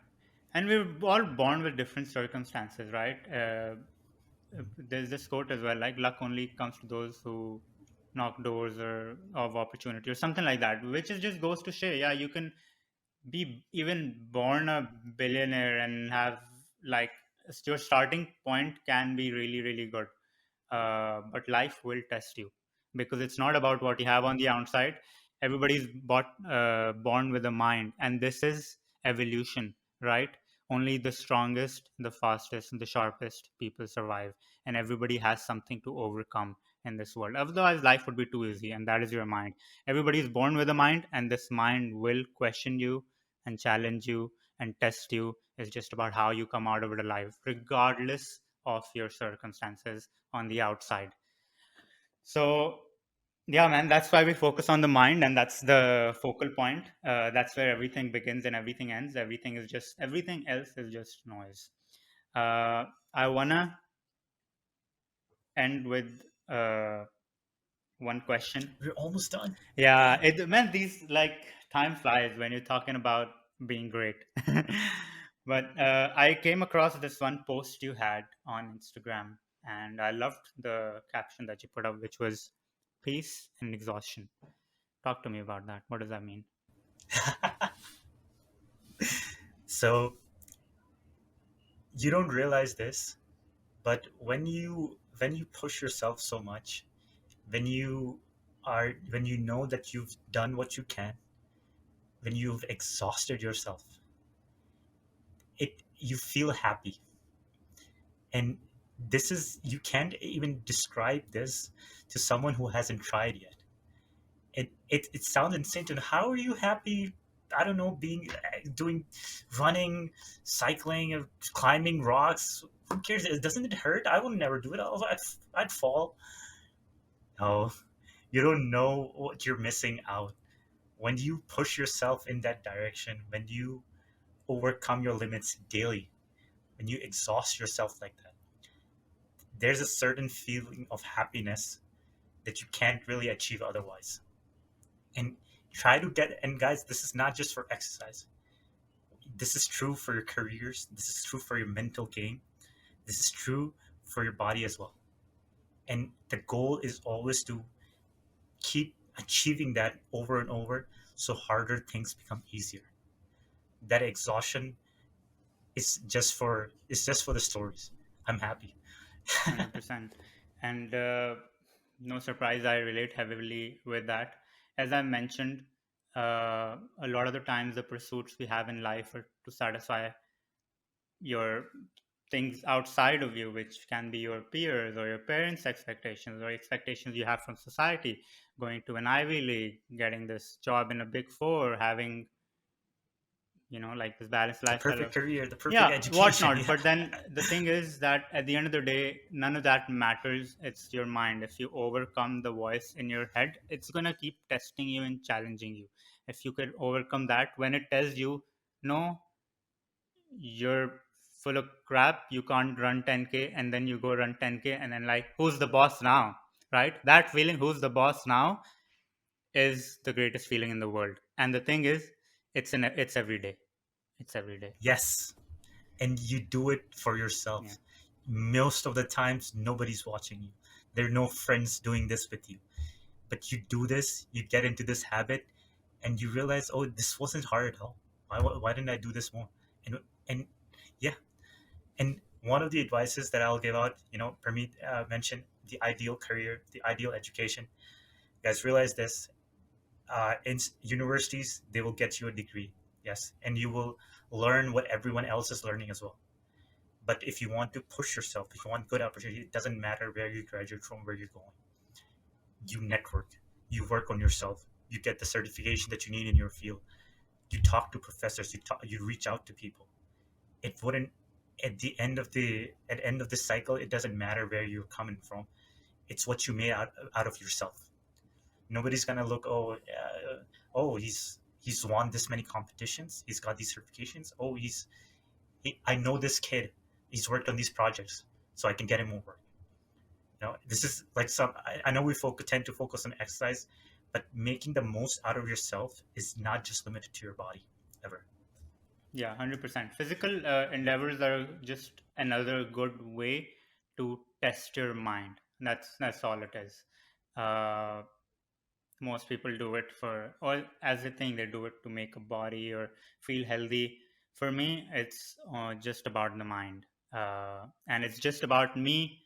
And we're all born with different circumstances, right? There's this quote as well, like luck only comes to those who knock doors or of opportunity or something like that, which is just goes to show, yeah, you can be even born a billionaire and have like your starting point can be really really good, but life will test you because it's not about what you have on the outside. Everybody's born with a mind, and this is evolution, right? Only the strongest, the fastest, and the sharpest people survive, and everybody has something to overcome in this world. Otherwise, life would be too easy, and that is your mind. Everybody is born with a mind, and this mind will question you and challenge you and test you. It's just about how you come out of it alive, regardless of your circumstances on the outside. So, yeah, man, that's why we focus on the mind, and that's the focal point. That's where everything begins and everything ends. Everything else is just noise. I wanna end with one question. We're almost done. Yeah, Damn. it man, these like time flies when you're talking about being great. But I came across this one post you had on Instagram, and I loved the caption that you put up, which was peace and exhaustion. Talk to me about that. What does that mean? So you don't realize this, but when you push yourself so much, when you know that you've done what you can, when you've exhausted yourself, it you feel happy. And this is, you can't even describe this to someone who hasn't tried yet. It sounds insane to know. How are you happy? I don't know, being doing running, cycling, climbing rocks. Who cares? Doesn't it hurt? I will never do it. I'd fall. No, you don't know what you're missing out when you push yourself in that direction, when you overcome your limits daily, when you exhaust yourself like that. There's a certain feeling of happiness that you can't really achieve otherwise. And try to get, and guys, this is not just for exercise. This is true for your careers. This is true for your mental game. This is true for your body as well. And the goal is always to keep achieving that over and over, so harder things become easier. That exhaustion is just for the stories. I'm happy. 100%. And no surprise, I relate heavily with that. As I mentioned, a lot of the times the pursuits we have in life are to satisfy your things outside of you, which can be your peers or your parents' expectations or expectations you have from society, going to an Ivy League, getting this job in a big four, having, like this balanced The lifestyle. perfect career, the perfect Yeah, education. whatnot. Yeah. But then the thing is that at the end of the day, none of that matters. It's your mind. If you overcome the voice in your head, it's gonna keep testing you and challenging you. If you could overcome that, when it tells you, no, you're full of crap, you can't run 10K, and then you go run 10K, and then like, who's the boss now? Right? That feeling, who's the boss now, is the greatest feeling in the world. And the thing is, it's every day. It's every day. Yes, and you do it for Yeah. yourself. Most of the times, nobody's watching you. There are no friends doing this with you. But you do this, you get into this habit, and you realize, oh, this wasn't hard at all. Why didn't I do this more? And yeah, and one of the advices that I'll give out, Permeet mentioned the ideal career, the ideal education. Guys, realize this: in universities, they will get you a degree, yes, and you will learn what everyone else is learning as well. But if you want to push yourself, if you want good opportunity, it doesn't matter where you graduate from, where you're going. You network, you work on yourself, you get the certification that you need in your field. You talk to professors, you reach out to people. It wouldn't. at the end of the cycle, it doesn't matter where you're coming from. It's what you made out of yourself. Nobody's gonna look, oh, he's won this many competitions, he's got these certifications, oh, I know this kid, he's worked on these projects, so I can get him more work. This is like I know we tend to focus on exercise, but making the most out of yourself is not just limited to your body, ever. Yeah, 100%. Physical endeavors are just another good way to test your mind. That's all it is. Uh, Most people do it for, or as a thing, they do it to make a body or feel healthy. For me, it's just about the mind, and it's just about me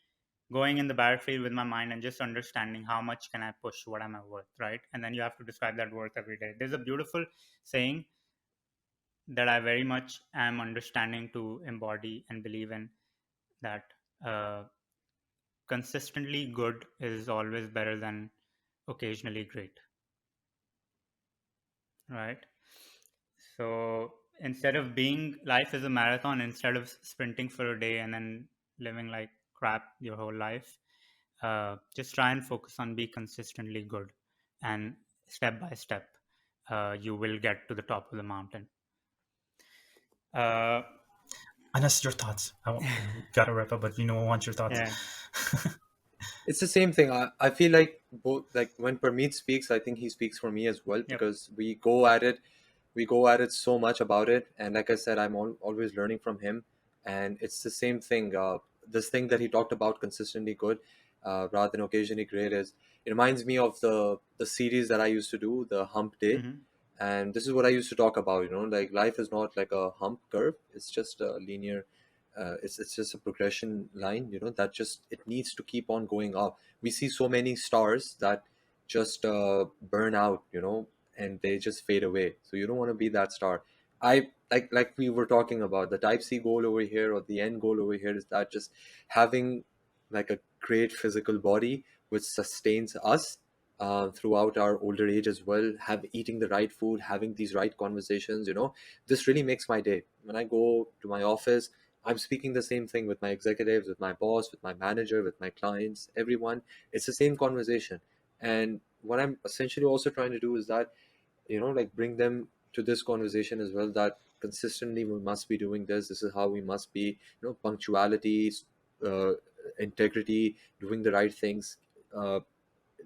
going in the battlefield with my mind and just understanding how much can I push, what am I worth, right? And then you have to describe that worth every day. There's a beautiful saying that I very much am understanding to embody and believe in, that uh, consistently good is always better than occasionally great, right? So instead of being life is a marathon, instead of sprinting for a day and then living like crap your whole life, just try and focus on be consistently good, and step by step, you will get to the top of the mountain. Uh, Anas, your thoughts. Gotta wrap up, but I want your thoughts. yeah. It's the same thing. I feel like both, like when Parmeet speaks, I think he speaks for me as well, Yep. because we go at it so much about it, and like I said, I'm always learning from him, and it's the same thing. This thing that he talked about, consistently good, rather than occasionally great, is it reminds me of the series that I used to do, the Hump Day, Hmm. and this is what I used to talk about. Like life is not like a hump curve; it's just a linear. It's just a progression line, that just it needs to keep on going up. We see so many stars that just burn out, and they just fade away. So you don't want to be that star. I like we were talking about the type C goal over here, or the end goal over here, is that just having like a great physical body which sustains us throughout our older age as well, have eating the right food, having these right conversations. This really makes my day. When I go to my office, I'm speaking the same thing with my executives, with my boss, with my manager, with my clients, everyone. It's the same conversation. And what I'm essentially also trying to do is that, like bring them to this conversation as well, that consistently we must be doing this. This is how we must be, punctuality, uh, integrity, doing the right things, uh,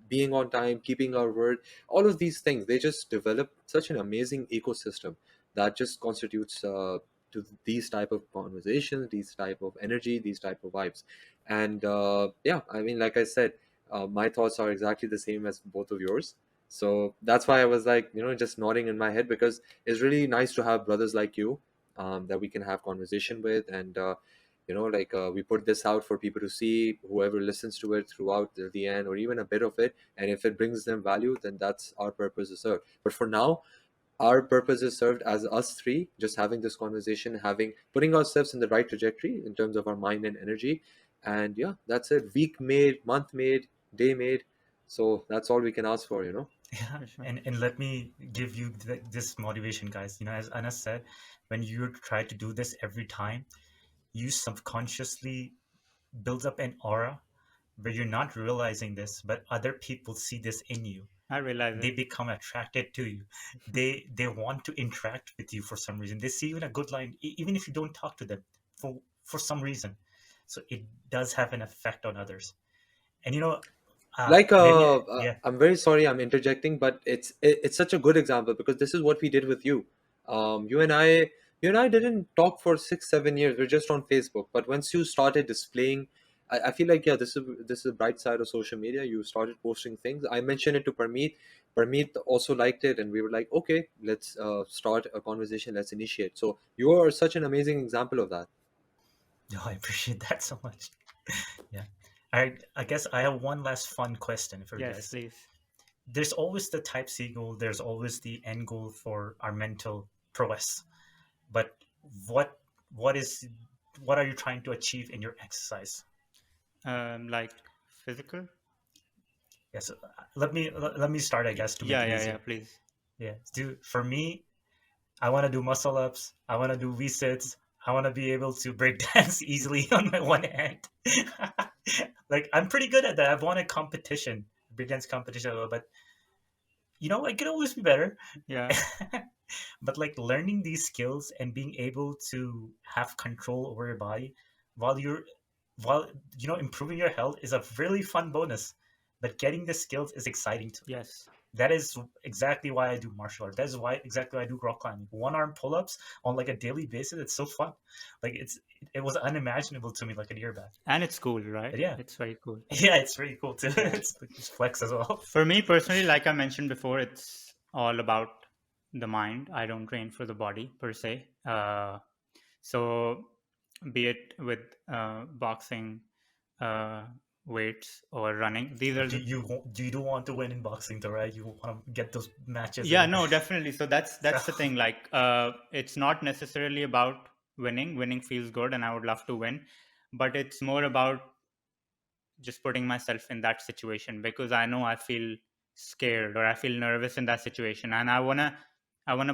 being on time, keeping our word, all of these things, they just develop such an amazing ecosystem that just constitutes to these type of conversations, these type of energy, these type of vibes. And yeah, I mean, like I said, my thoughts are exactly the same as both of yours. So that's why I was like, just nodding in my head, because it's really nice to have brothers like you, that we can have conversation with. And like we put this out for people to see, whoever listens to it throughout the end, or even a bit of it, and if it brings them value, then that's our purpose is served. But for now, our purpose is served as us three just having this conversation, having putting ourselves in the right trajectory in terms of our mind and energy. And yeah, that's it. Week made, month made, day made. So that's all we can ask for. Yeah, For sure. and let me give you this motivation, guys. As Anas said, when you try to do this every time, you subconsciously build up an aura where you're not realizing this, but other people see this in you. I realize They it. become attracted to you. They want to interact with you for some reason. They see you in a good line, even if you don't talk to them for some reason. So it does have an effect on others. And Like maybe yeah. I'm very sorry I'm interjecting, but it's such a good example, because this is what we did with you. You and I didn't talk for 6 7 years. We're just on Facebook, but once you started displaying, I feel like, yeah, this is a bright side of social media. You started posting things. I mentioned it to Parmeet also liked it, and we were like, okay, let's start a conversation, let's initiate. So you are such an amazing example of that. No, I appreciate that so much. Yeah. I guess I have one last fun question for you Yes, guys. please. There's always the type C goal, there's always the end goal for our mental prowess. But what what is what are you trying to achieve in your exercise? Like physical. Yes, let me start, I guess, to make Yeah, it yeah, yeah. easier. Please. Yeah. For me, I want to do muscle ups, I want to do V-sits, I want to be able to break dance easily on my one hand. Like I'm pretty good at that. I've won a competition, breakdance competition, but I could always be better. Yeah. But like learning these skills and being able to have control over your body while you're while improving your health is a really fun bonus. But getting the skills is exciting too. Yes. That is exactly why I do martial art. That is why exactly why I do rock climbing. One arm pull ups on like a daily basis. It's so fun. Like it was unimaginable to me like a year back. And it's cool, right? But yeah, It's very cool. yeah, it's pretty cool too. Yeah. It's flex as well. For me personally, like I mentioned before, it's all about the mind. I don't train for the body per se. So, be it with boxing, uh, weights, or running, these are Do the. you do want to win in boxing though, right? You want to get those matches Yeah, in. no, definitely. So that's the thing. Like, it's not necessarily about winning. Winning feels good, and I would love to win, but it's more about just putting myself in that situation because I know I feel scared or I feel nervous in that situation, and I wanna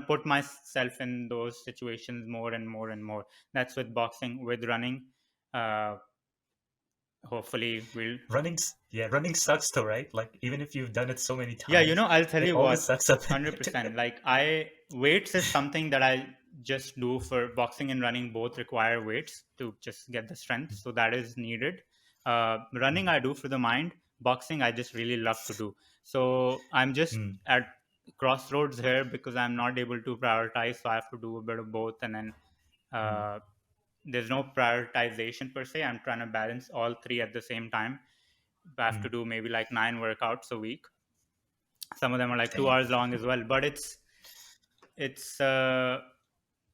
put myself in those situations more and more and more. That's with boxing, with running. Uh, Hopefully, we'll. Running sucks though, right? Like even if you've done it so many Yeah, times, I'll tell it you always what, sucks up. 100%. Like weights is something that I just do for boxing and running. Both require weights to just get the strength, so that is needed. Running I do for the mind. Boxing I just really love to do. So I'm just Mm, at crossroads here because I'm not able to prioritize. So I have to do a bit of both, and then mm, uh, there's no prioritization per se. I'm trying to balance all three at the same time. I have to mm. do maybe like 9 workouts a week. Some of them are like two Damn. hours long as well, but it's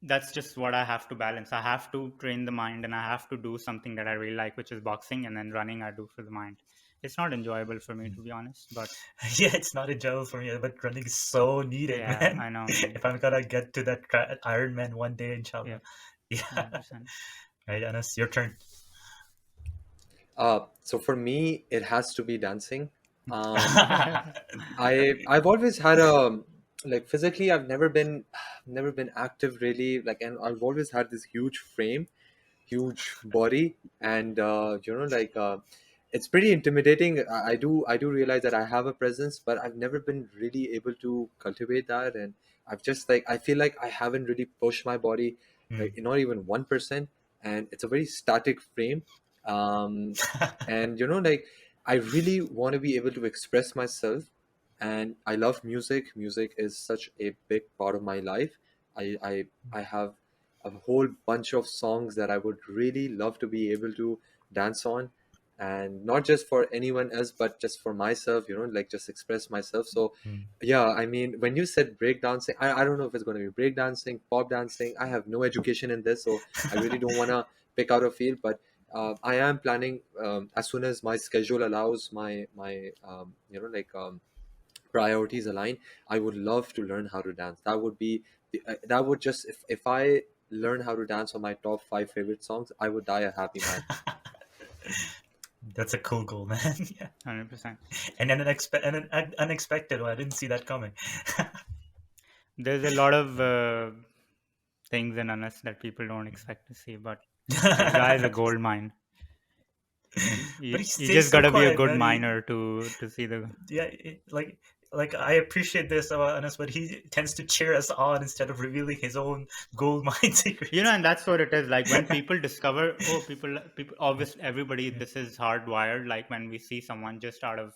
that's just what I have to balance. I have to train the mind and I have to do something that I really like, which is boxing, and then running I do for the mind. It's not enjoyable for me, Mm. to be honest, but Yeah, it's not enjoyable for me, but running is so needed, yeah, man. I know, man. If I'm gonna get to that Iron Man one day, Yeah, inshallah. Yeah. 100%. Right, Anas, your turn. So for me, it has to be dancing. Um, I've always had a like physically I've never been active really like, and I've always had this huge frame, huge body, and it's pretty intimidating. I do realize that I have a presence, but I've never been really able to cultivate that, and I've just like I feel like I haven't really pushed my body Mm. like not even 1%, and it's a very static frame. Um, and like I really want to be able to express myself, and I love music. Music is such a big part of my life. I have a whole bunch of songs that I would really love to be able to dance on, and not just for anyone else but just for myself, like just express myself. So Mm. yeah, I mean, when you said breakdancing, I don't know if it's going to be breakdancing, pop dancing. I have no education in this, so I really don't want to pick out a field, but I am planning, as soon as my schedule allows, my priorities align. I would love to learn how to dance. That would be that would just if I learn how to dance on my top 5 favorite songs, I would die a happy man. That's a cool goal, man. Yeah. 100%. And then an unexpected one. I didn't see that coming. There's a lot of things in us that people don't expect to see, but this guy is a gold mine. But You, he you stays just so gotta be a quiet, good man. miner to see the. Yeah, like I appreciate this about Anas, but he tends to cheer us on instead of revealing his own gold mine secrets. And that's what it is. Like when people discover, oh, people, obviously, everybody, this is hardwired. Like when we see someone just out of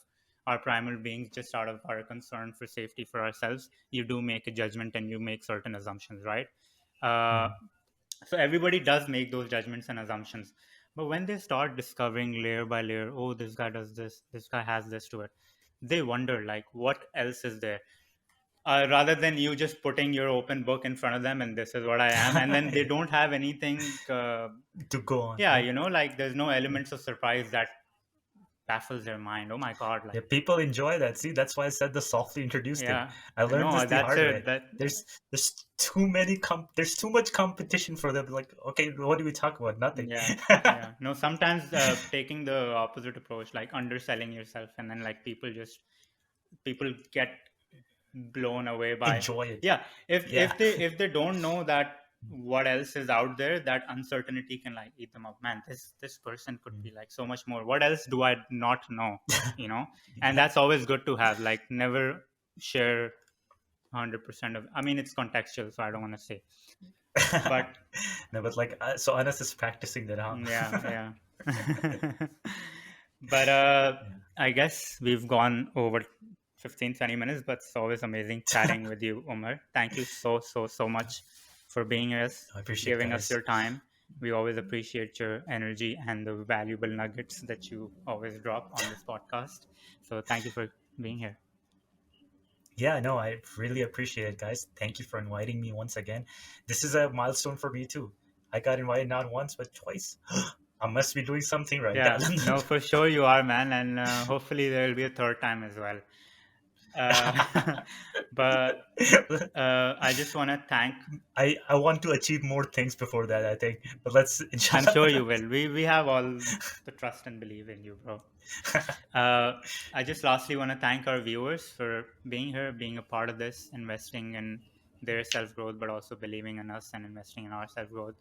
our primal beings, just out of our concern for safety for ourselves, you do make a judgment and you make certain assumptions, right? Uh, Mm. so everybody does make those judgments and assumptions. But when they start discovering layer by layer, oh, this guy does this guy has this to it, they wonder like, what else is there? Rather than you just putting your open book in front of them and this is what I am, and then they don't have anything. To go on, Yeah, yeah. like there's no elements of surprise that baffles their mind. Oh my god, Yeah, like people enjoy that. See, that's why I said the softly introduced thing. yeah, I learned no, this the that's hard it. way. That There's too much competition for them. Like, okay, what do we talk about? Nothing. yeah, yeah. No, sometimes taking the opposite approach, like underselling yourself, and then like people get blown away by Enjoy it. yeah. If Yeah. if they don't know that what else is out there, that uncertainty can like eat them up. Man, this person could be like so much more. What else do I not know? You know, and Yeah. that's always good to have. Like never share 100% of. I mean, it's contextual, so I don't want to say, but No, but like, so Anas is practicing that, huh? yeah, yeah. But Yeah. I guess we've gone over 15-20 minutes, but it's always amazing chatting with you, Umar. Thank you so much for being here, I appreciate, giving us guys. your time. We always appreciate your energy and the valuable nuggets that you always drop on this podcast. So thank you for being here. Yeah, no, I really appreciate it, guys. Thank you for inviting me once again. This is a milestone for me too. I got invited not once but twice. I must be doing something right. Yeah, no, for sure you are, man, and hopefully there will be a third time as well. But I just want to thank. I want to achieve more things before that, I think. But let's I'm sure inshallah. you will. We have all the trust and belief in you, bro. I just lastly want to thank our viewers for being here, being a part of this, investing in their self growth, but also believing in us and investing in our self growth.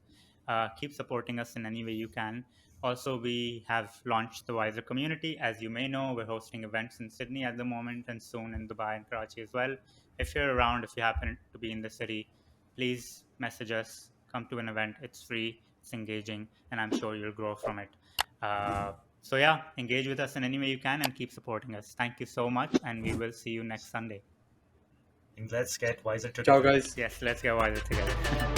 Keep supporting us in any way you can. Also, we have launched the Wiser community. As you may know, we're hosting events in Sydney at the moment and soon in Dubai and Karachi as well. If you're around, if you happen to be in the city, please message us, come to an event. It's free, it's engaging, and I'm sure you'll grow from it. So, yeah, engage with us in any way you can and keep supporting us. Thank you so much, and we will see you next Sunday. And let's get wiser Ciao, together. guys. Yes, let's get wiser together.